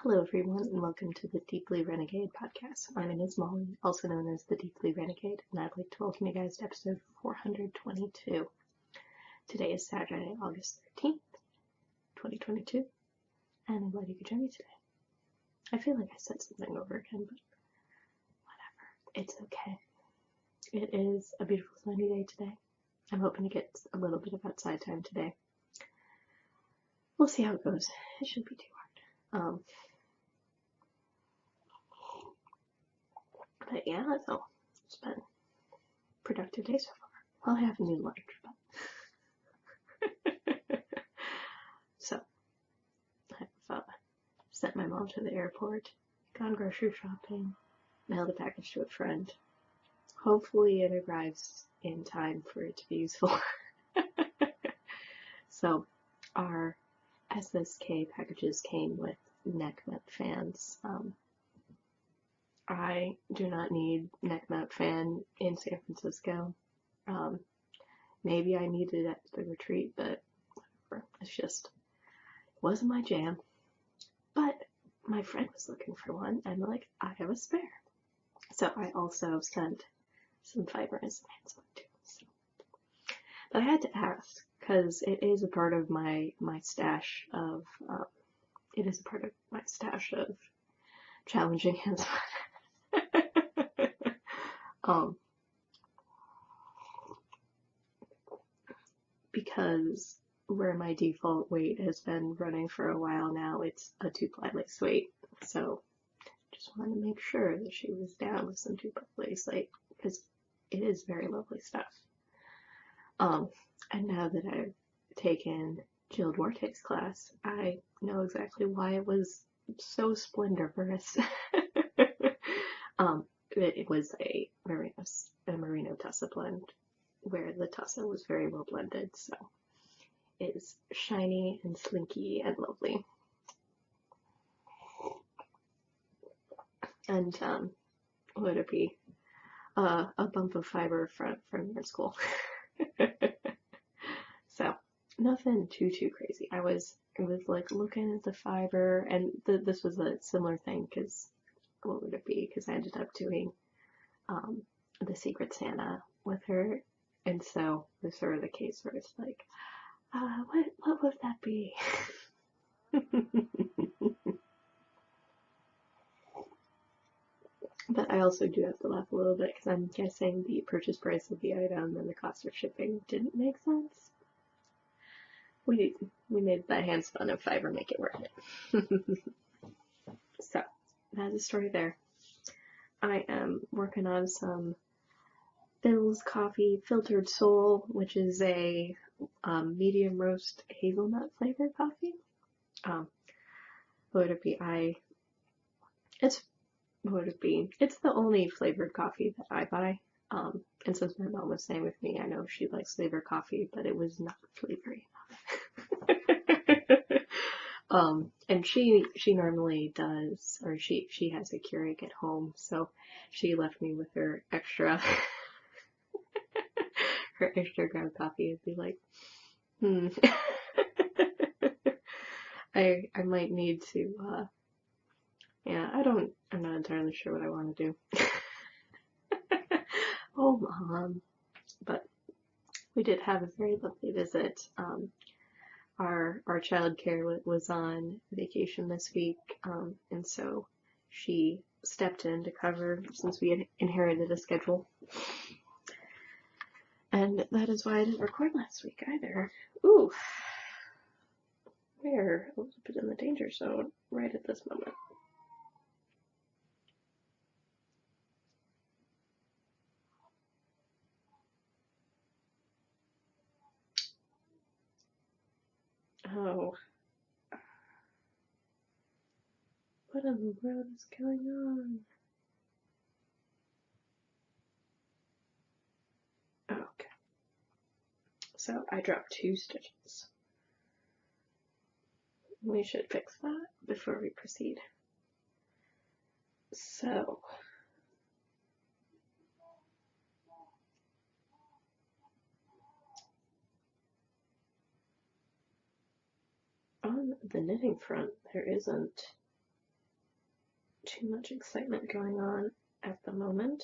Hello, everyone, and welcome to the Deeply Renegade podcast. My name is Molly, also known as the Deeply Renegade, and I'd like to welcome you guys to episode 422. Today is Saturday, August 13th, 2022, and I'm glad you could join me today. I feel like I said something over again, but whatever. It's okay. It is a beautiful sunny day today. I'm hoping to get a little bit of outside time today. We'll see how it goes. It shouldn't be too hard. But yeah, so it's been a productive day so far. Well, I have a new lunch, but so I've sent my mom to the airport, gone grocery shopping, mailed a package to a friend. Hopefully it arrives in time for it to be useful. So our SSK packages came with neck mount fans. I do not need neck mount fan in San Francisco. Maybe I need it at the retreat, but whatever. It's just wasn't my jam. But my friend was looking for one, and like, I have a spare. So I also sent some fiber and some hand soap too. So. But I had to ask because it is a part of my stash of challenging hands because where my default weight has been running for a while now, it's a 2-ply lace weight. So just wanted to make sure that she was down with some 2-ply lace, because it is very lovely stuff. And now that I've taken Jill Duarte's class, I know exactly why it was so splendiferous. It was a merino tussa blend, where the tussa was very well blended, so it is shiny and slinky and lovely. And would it be a bump of fiber from your school? So nothing too crazy. I was like looking at the fiber, and this was a similar thing because what would it be? Because I ended up doing the Secret Santa with her, and so it was sort of the case where it's like, what would that be? But I also do have to laugh a little bit because I'm guessing the purchase price of the item and the cost of shipping didn't make sense. We made that handspun and fiber make it worth it. So that's the story there. I am working on some Bill's Coffee Filtered Soul, which is a medium roast hazelnut flavored coffee. What would it be? It's the only flavored coffee that I buy. And since my mom was staying with me, I know she likes flavored coffee, but it was not flavory enough. And she normally does, or she has a Keurig at home, so she left me with her extra ground coffee. I'd be like, I might need to, yeah, I'm not entirely sure what I want to do. Oh, Mom. But we did have a very lovely visit. Our childcare was on vacation this week, and so she stepped in to cover since we had inherited a schedule. And that is why I didn't record last week either. Ooh, we're a little bit in the danger zone right at this moment. Oh. What in the world is going on? Okay. So I dropped 2 stitches. We should fix that before we proceed. So on the knitting front, there isn't too much excitement going on at the moment.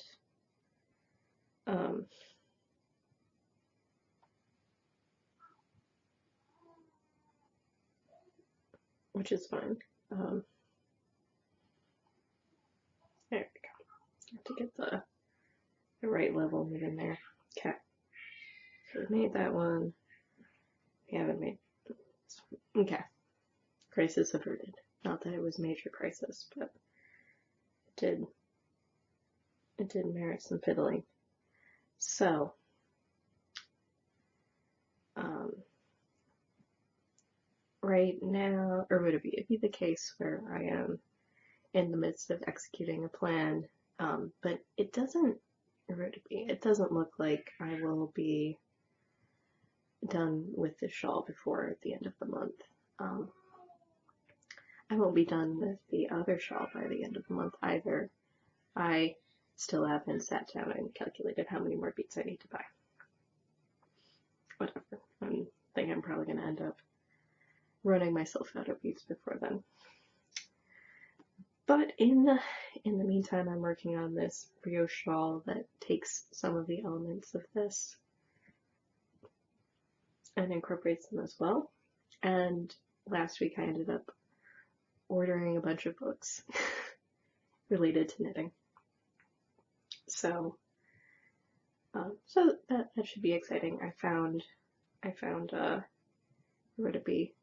Which is fine. There we go. Have to get the right level in there. Okay. So we made that one. We haven't made. Okay. Crisis averted. Not that it was major crisis, but it did merit some fiddling. So, right now, or would it be the case where I am in the midst of executing a plan, but it doesn't look like I will be done with this shawl before the end of the month. I won't be done with the other shawl by the end of the month either. I still haven't sat down and calculated how many more beads I need to buy. Whatever. I think I'm probably going to end up running myself out of beads before then. But in the meantime, I'm working on this brioche shawl that takes some of the elements of this and incorporates them as well. And last week I ended up ordering a bunch of books related to knitting. So that should be exciting. I found where to be.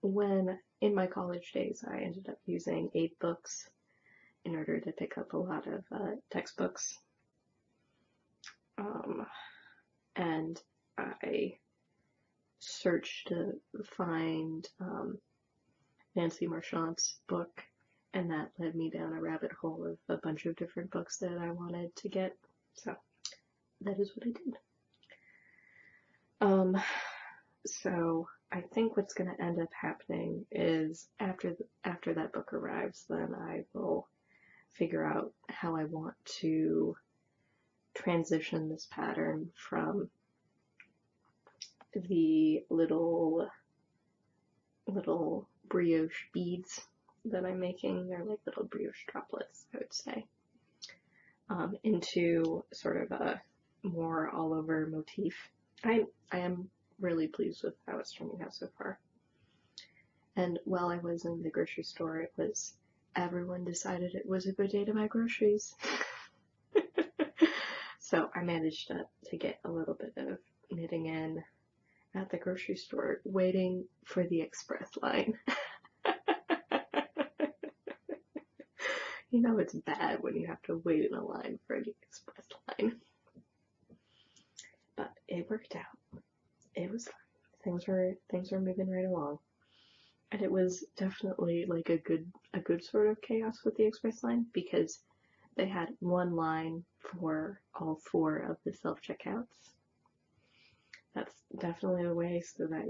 When in my college days, I ended up using 8 books in order to pick up a lot of textbooks. And I searched to find Nancy Marchand's book, and that led me down a rabbit hole of a bunch of different books that I wanted to get. So that is what I did. So I think what's going to end up happening is after that book arrives, then I will figure out how I want to transition this pattern from the little brioche beads that I'm making. They're like little brioche droplets, I would say, into sort of a more all over motif. I am really pleased with how it's turning out so far. And while I was in the grocery store, everyone decided it was a good day to buy groceries. So I managed to get a little bit of knitting in at the grocery store, waiting for the express line. You know it's bad when you have to wait in a line for the express line. But it worked out. It was fun. Things were moving right along. And it was definitely like a good sort of chaos with the express line, because they had one line for all 4 of the self-checkouts. That's definitely a way so that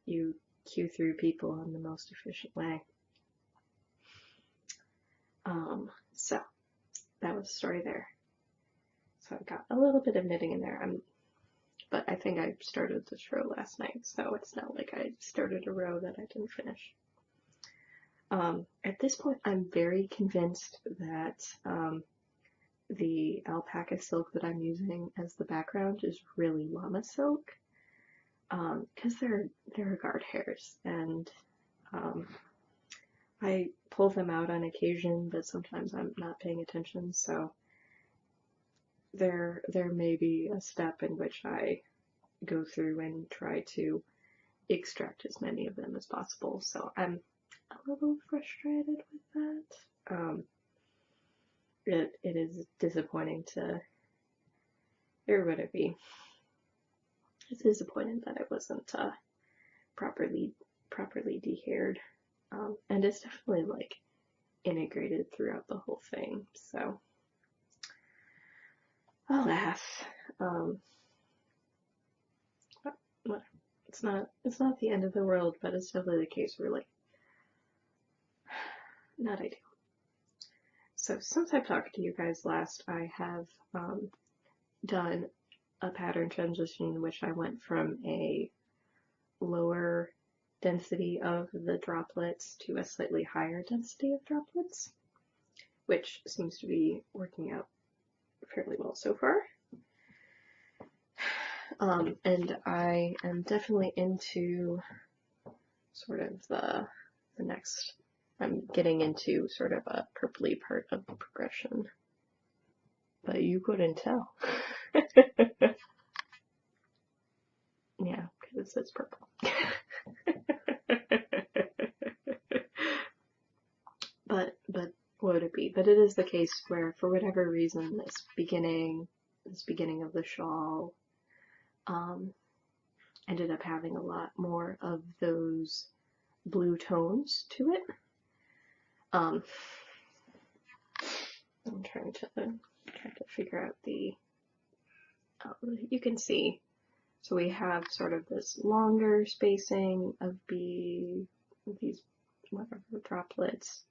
you queue through people in the most efficient way. So that was the story there. So I got a little bit of knitting in there. But I think I started this row last night, so it's not like I started a row that I didn't finish. At this point, I'm very convinced that the alpaca silk that I'm using as the background is really llama silk, because they're guard hairs, and I pull them out on occasion, but sometimes I'm not paying attention, so there may be a step in which I go through and try to extract as many of them as possible. So I'm a little frustrated with that. It is disappointing it's disappointing that it wasn't properly de-haired, and it's definitely like integrated throughout the whole thing. So alas, it's not the end of the world, but it's definitely the case where like not ideal. So since I've talked to you guys last, I have done a pattern transition in which I went from a lower density of the droplets to a slightly higher density of droplets. which seems to be working out fairly well so far. And I am definitely into sort of the next, I'm getting into sort of a purpley part of the progression, but you couldn't tell. Yeah, because it says purple. But what would it be? But it is the case where, for whatever reason, this beginning of the shawl ended up having a lot more of those blue tones to it. I'm trying to figure out the. You can see. So we have sort of this longer spacing of these whatever droplets,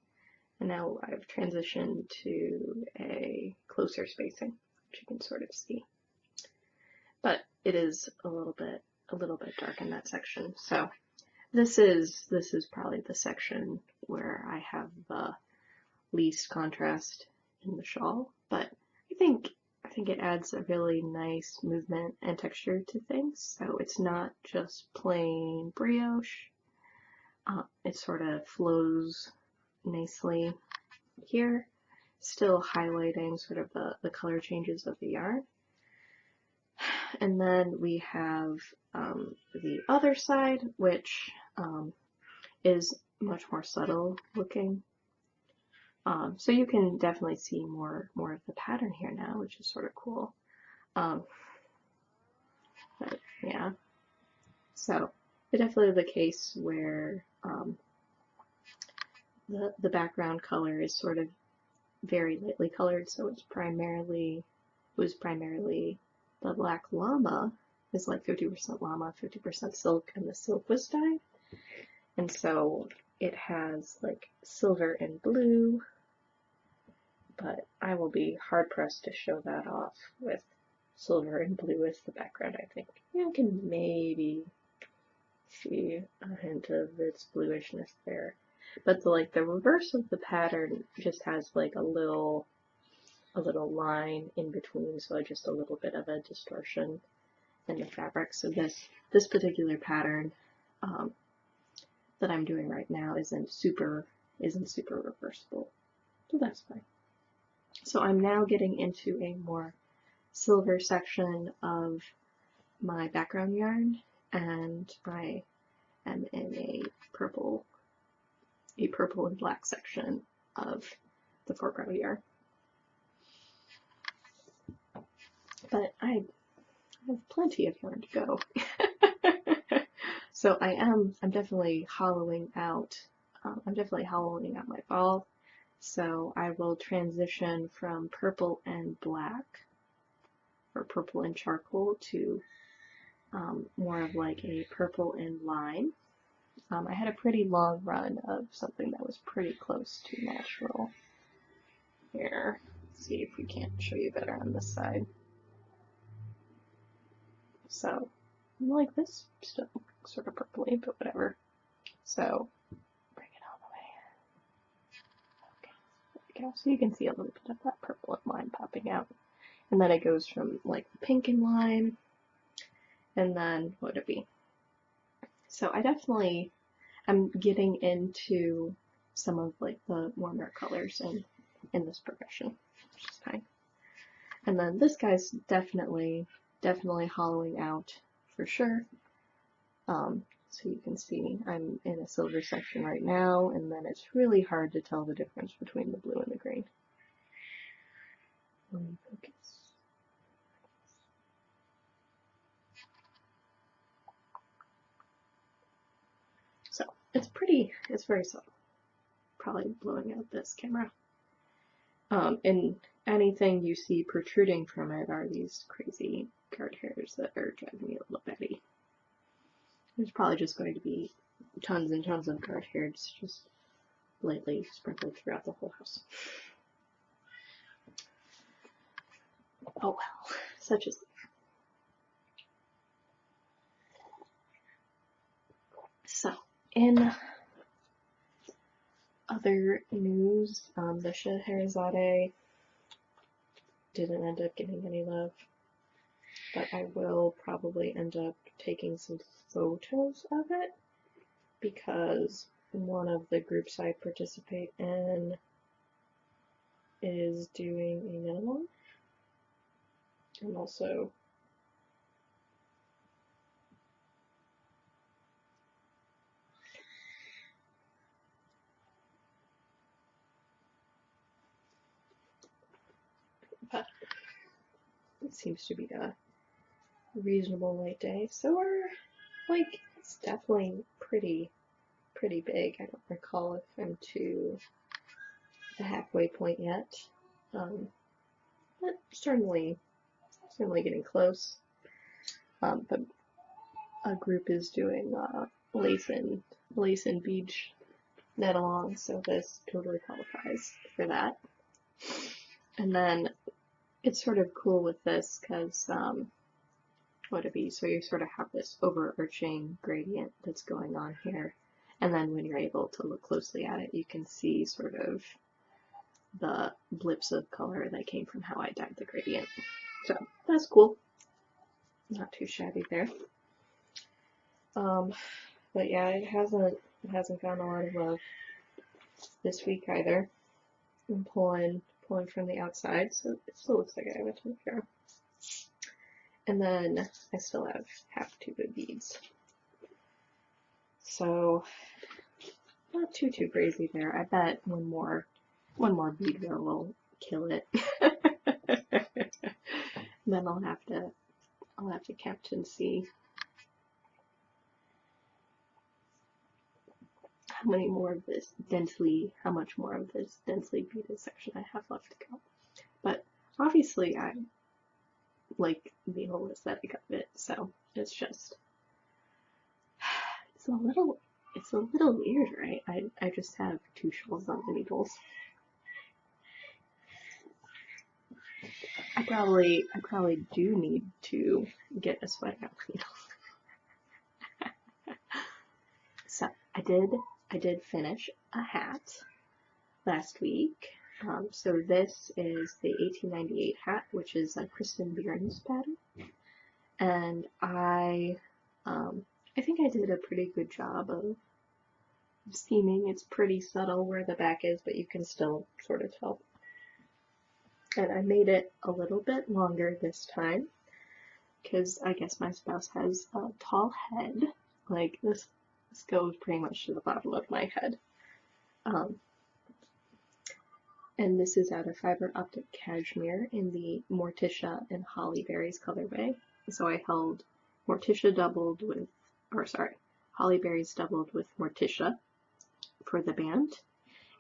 and now I've transitioned to a closer spacing, which you can sort of see. But it is a little bit dark in that section. So this is probably the section where I have the least contrast in the shawl, but I think it adds a really nice movement and texture to things. So it's not just plain brioche. It sort of flows nicely here, still highlighting sort of the color changes of the yarn. And then we have the other side, which is much more subtle looking. So you can definitely see more of the pattern here now, which is sort of cool. But yeah, so it's definitely the case where the background color is sort of very lightly colored, so it was primarily the black llama is like 50% llama, 50% silk, and the silk was dyed. And so it has like silver and blue, but I will be hard pressed to show that off with silver and blue as the background, I think. You can maybe see a hint of its bluishness there. But the reverse of the pattern just has like a little line in between, so just a little bit of a distortion in the fabric. So this particular pattern that I'm doing right now isn't super reversible, so that's fine. So I'm now getting into a more silver section of my background yarn, and I am in a purple and black section of the foreground yarn. But I have plenty of yarn to go. So I'm definitely hollowing out. I'm definitely hollowing out my ball. So I will transition from purple and black, or purple and charcoal, to more of like a purple and lime. I had a pretty long run of something that was pretty close to natural. Here, let's see if we can't show you better on this side. So, like this still sort of purpley, but whatever. So, bring it all the way. Okay, there we go. So you can see a little bit of that purple and lime popping out. And then it goes from like pink and lime, and then what would it be? So I'm getting into some of like the warmer colors in this progression, which is fine. And then this guy's definitely hollowing out for sure. So you can see I'm in a silver section right now, and then it's really hard to tell the difference between the blue and the green. Focus. So it's very subtle. Probably blowing out this camera. And anything you see protruding from it are these crazy guard hairs that are driving me a little batty. There's probably just going to be tons and tons of guard hairs just lightly sprinkled throughout the whole house. Oh well, such is life. So, in other news, the Scheherazade didn't end up getting any love, but I will probably end up taking some photos of it because one of the groups I participate in is doing a minimum, and also but it seems to be a reasonable light day, so we're like, it's definitely pretty big. I don't recall if I'm to the halfway point yet, but certainly getting close. But a group is doing lace and beach net along, so this totally qualifies for that. And then it's sort of cool with this because so you sort of have this overarching gradient that's going on here, and then when you're able to look closely at it, you can see sort of the blips of color that came from how I dyed the gradient. So that's cool. Not too shabby there. But yeah, it hasn't gotten a lot of love this week either. I'm pulling from the outside, so it still looks like I have a ton of yarn. And then I still have half tube of beads. So not too crazy there. I bet one more bead row will kill it. Then I'll have to count and see how much more of this densely beaded section I have left to go. But obviously I like the whole aesthetic of it, so it's just it's a little weird, right? I just have two shells on the needles. I probably do need to get a sweater out needle. So I did finish a hat last week. So this is the 1898 hat, which is a Kristen Bierns pattern, and I think I did a pretty good job of seaming. It's pretty subtle where the back is, but you can still sort of tell. And I made it a little bit longer this time because I guess my spouse has a tall head. Like this goes pretty much to the bottom of my head. And this is out of Fiber Optic Cashmere in the Morticia and Holly Berries colorway. So I held Morticia doubled with, Holly Berries doubled with Morticia for the band.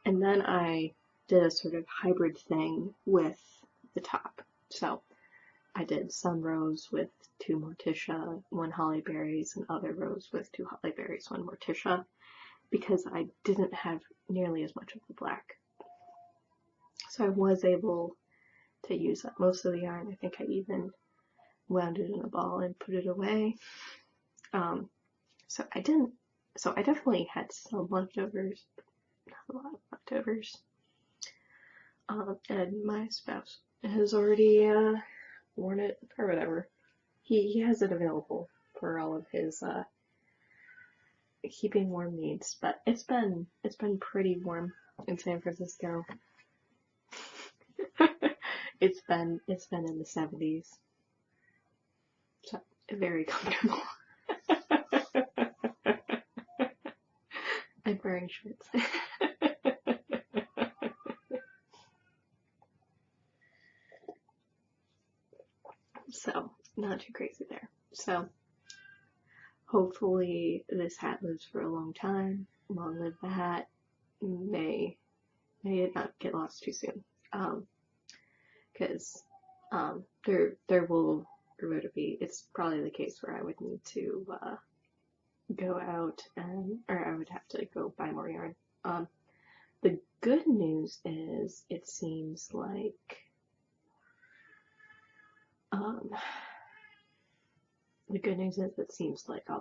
And then I did a sort of hybrid thing with the top. So I did some rows with 2 Morticia, 1 Holly Berries, and other rows with 2 Holly Berries, 1 Morticia, because I didn't have nearly as much of the black. So I was able to use up most of the yarn. I think I even wound it in a ball and put it away. So I definitely had some leftovers, not a lot of leftovers. And my spouse has already worn it or whatever. He has it available for all of his keeping warm needs. But it's been pretty warm in San Francisco. It's been in the 70s, so very comfortable. I'm wearing shorts. So not too crazy there. So hopefully this hat lives for a long time. Long live the hat. May it not get lost too soon. Because there will be, it's probably the case where I would need to go out or I would have to go buy more yarn. The good news is it seems like all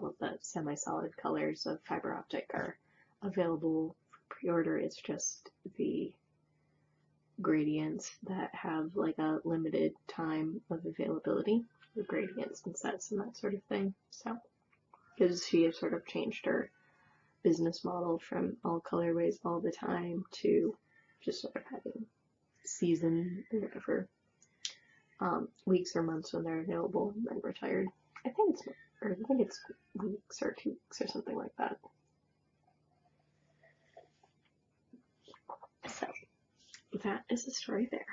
of the semi-solid colors of Fiber Optic are available for pre-order is just the gradients that have like a limited time of availability, the gradients and sets and that sort of thing. So, because she has sort of changed her business model from all colorways all the time to just sort of having season or whatever weeks or months when they're available and then retired. I think it's weeks or 2 weeks or something like that. So that is the story there.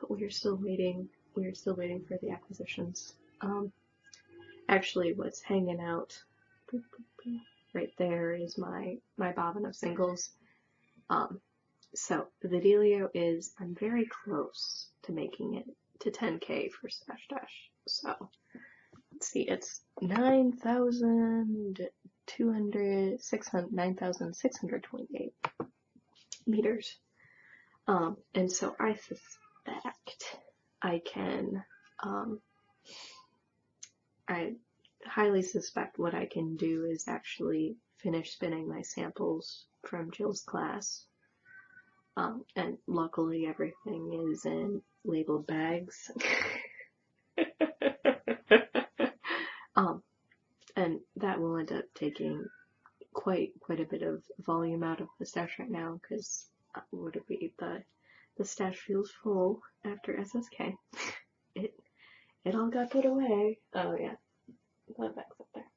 We're still waiting for the acquisitions. Actually, what's hanging out right there is my bobbin of singles. So the dealio is I'm very close to making it to 10K for Stash Dash. So let's see, it's 9,628 meters. And so I suspect I can, I highly suspect what I can do is actually finish spinning my samples from Jill's class. And luckily everything is in labeled bags. And that will end up taking quite a bit of volume out of the stash right now, because what did we eat? The stash feels full after SSK. It all got put away. Oh yeah, the bag's up there.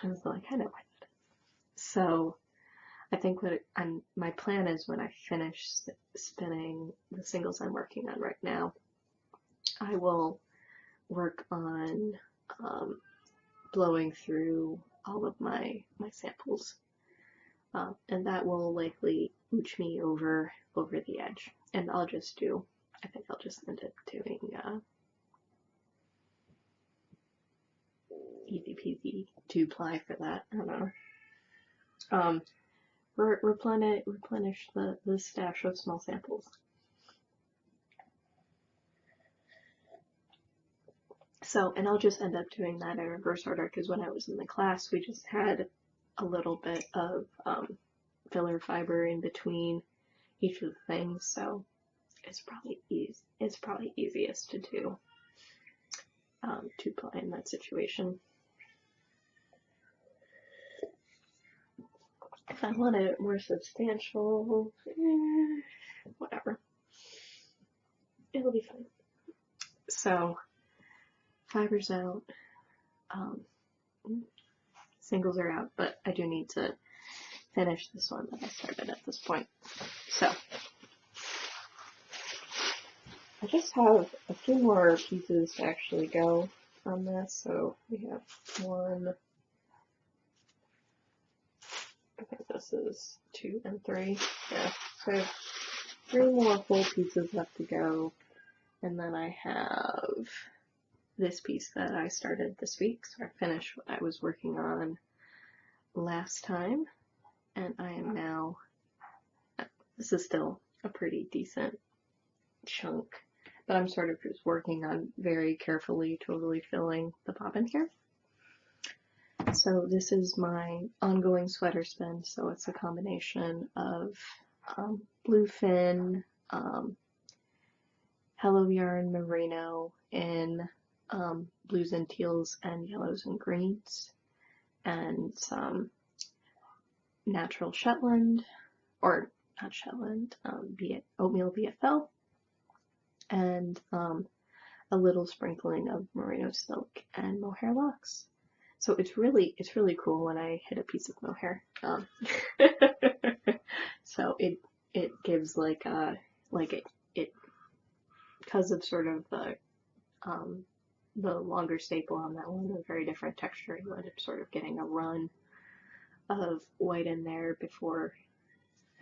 I was like, I know why that is. So I think my plan is when I finish spinning the singles I'm working on right now, I will work on blowing through all of my samples, and that will likely ooch me over the edge. And I think I'll just end up doing easy peasy 2-ply for that. I don't know. Replenish the stash of small samples. So, and I'll just end up doing that in reverse order, because when I was in the class, we just had a little bit of filler fiber in between each of the things, so it's probably easiest to do 2-ply in that situation. If I want it more substantial, whatever, it'll be fine. So fiber's out, singles are out, but I do need to finish this one that I started at this point. So I just have a few more pieces to actually go on this. So we have one, I think this is 2 and 3. Yeah, so I have 3 more full pieces left to go, and then I have this piece that I started this week, so I finished what I was working on last time, and I am now, this is still a pretty decent chunk, but I'm sort of just working on very carefully totally filling the bobbin here. So this is my ongoing sweater spin, so it's a combination of bluefin, Hello Yarn Merino in blues and teals and yellows and greens, and some natural Shetland, or not Shetland, oatmeal BFL, and a little sprinkling of merino silk and mohair locks. So it's really cool when I hit a piece of mohair. So it gives like it because of sort of the longer staple on that one, a very different texture. You end up sort of getting a run of white in there before,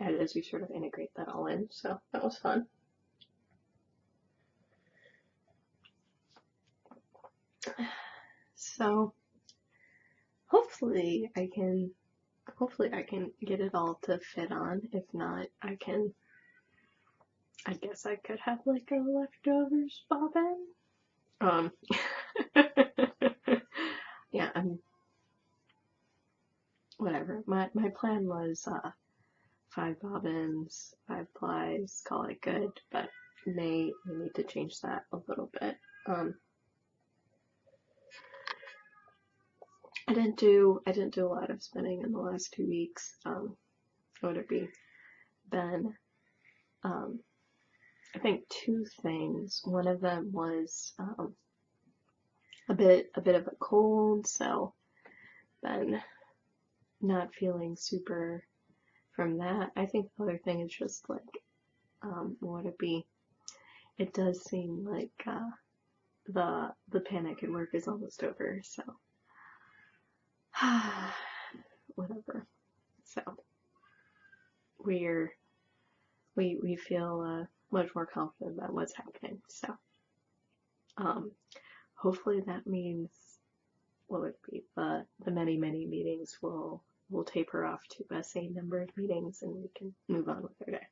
as we sort of integrate that all in. So that was fun. So hopefully I can get it all to fit on. If not, I guess I could have like a leftovers bobbin. Yeah, whatever. My plan was 5 bobbins, 5 plies, call it good, but may need to change that a little bit. I didn't do a lot of spinning in the last 2 weeks. Would it be been I think 2 things. One of them was a bit of a cold, so then not feeling super from that. I think the other thing is just like would it be? It does seem like the panic at work is almost over, so whatever. So we feel much more confident about what's happening. So hopefully that means what would be the many meetings will taper off to a same number of meetings, and we can move on with our day.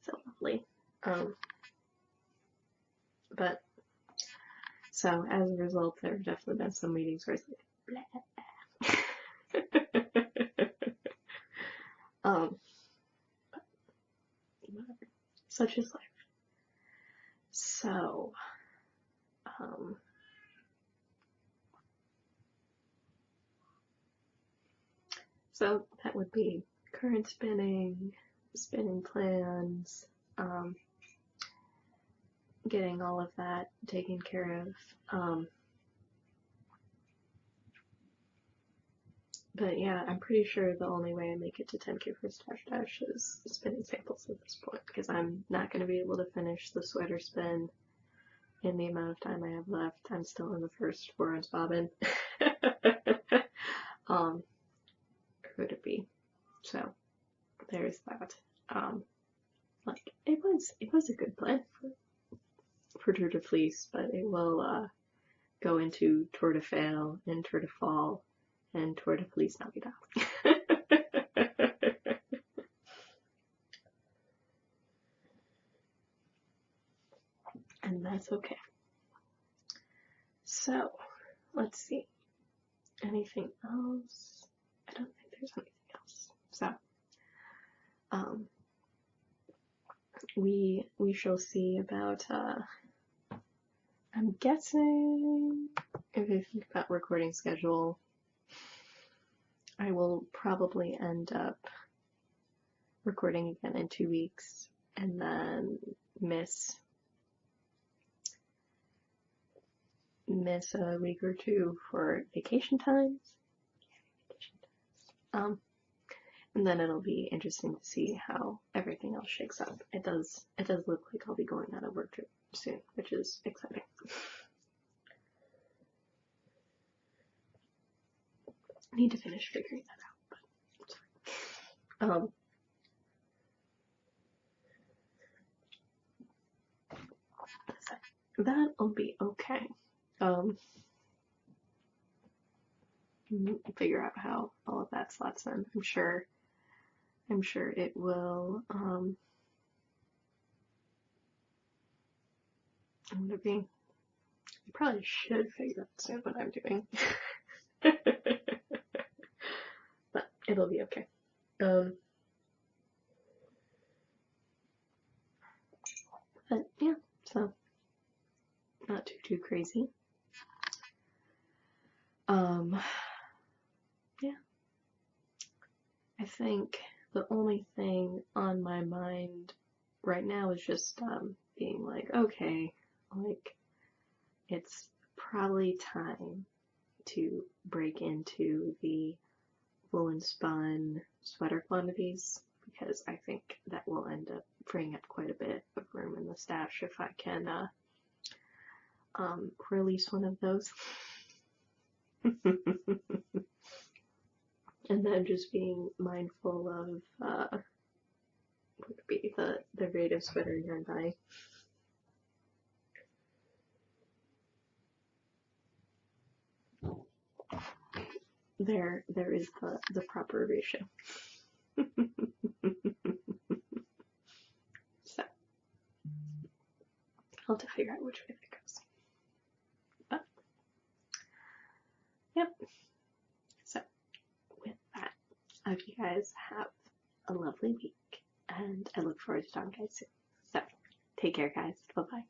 So lovely. But so as a result, there have definitely been some meetings where it's like blah. Whatever. Such is life. So so that would be current spinning plans, getting all of that taken care of. But yeah, I'm pretty sure the only way I make it to 10K for Stash Dash is spinning samples at this point, because I'm not going to be able to finish the sweater spin in the amount of time I have left. I'm still in the first 4-ounce bobbin. Or would it be? So there's that. Like it was a good plan for Tour de Fleece, but it will go into Tour de Fail and Tour de Fall and Tour de Fleece Navidad. And that's okay. So let's see. Anything else? I don't think there's anything else. So we shall see about I'm guessing if I think about recording schedule, I will probably end up recording again in 2 weeks and then miss a week or 2 for vacation times. And then it'll be interesting to see how everything else shakes up. It does look like I'll be going on a work trip soon, which is exciting. I need to finish figuring that out, but it's fine. That'll be okay. Figure out how all of that slots in. I'm sure it will. I probably should figure out soon what I'm doing, but it'll be okay. But yeah, so not too crazy. Yeah, I think the only thing on my mind right now is just being like, okay, like it's probably time to break into the woolen spun sweater quantities, because I think that will end up freeing up quite a bit of room in the stash if I can release one of those. And then just being mindful of what would be the rate of sweater yarn buying. There is the proper ratio. So I'll have to figure out which way that goes. I hope you guys have a lovely week, and I look forward to talking to you guys soon. So, take care, guys. Bye bye.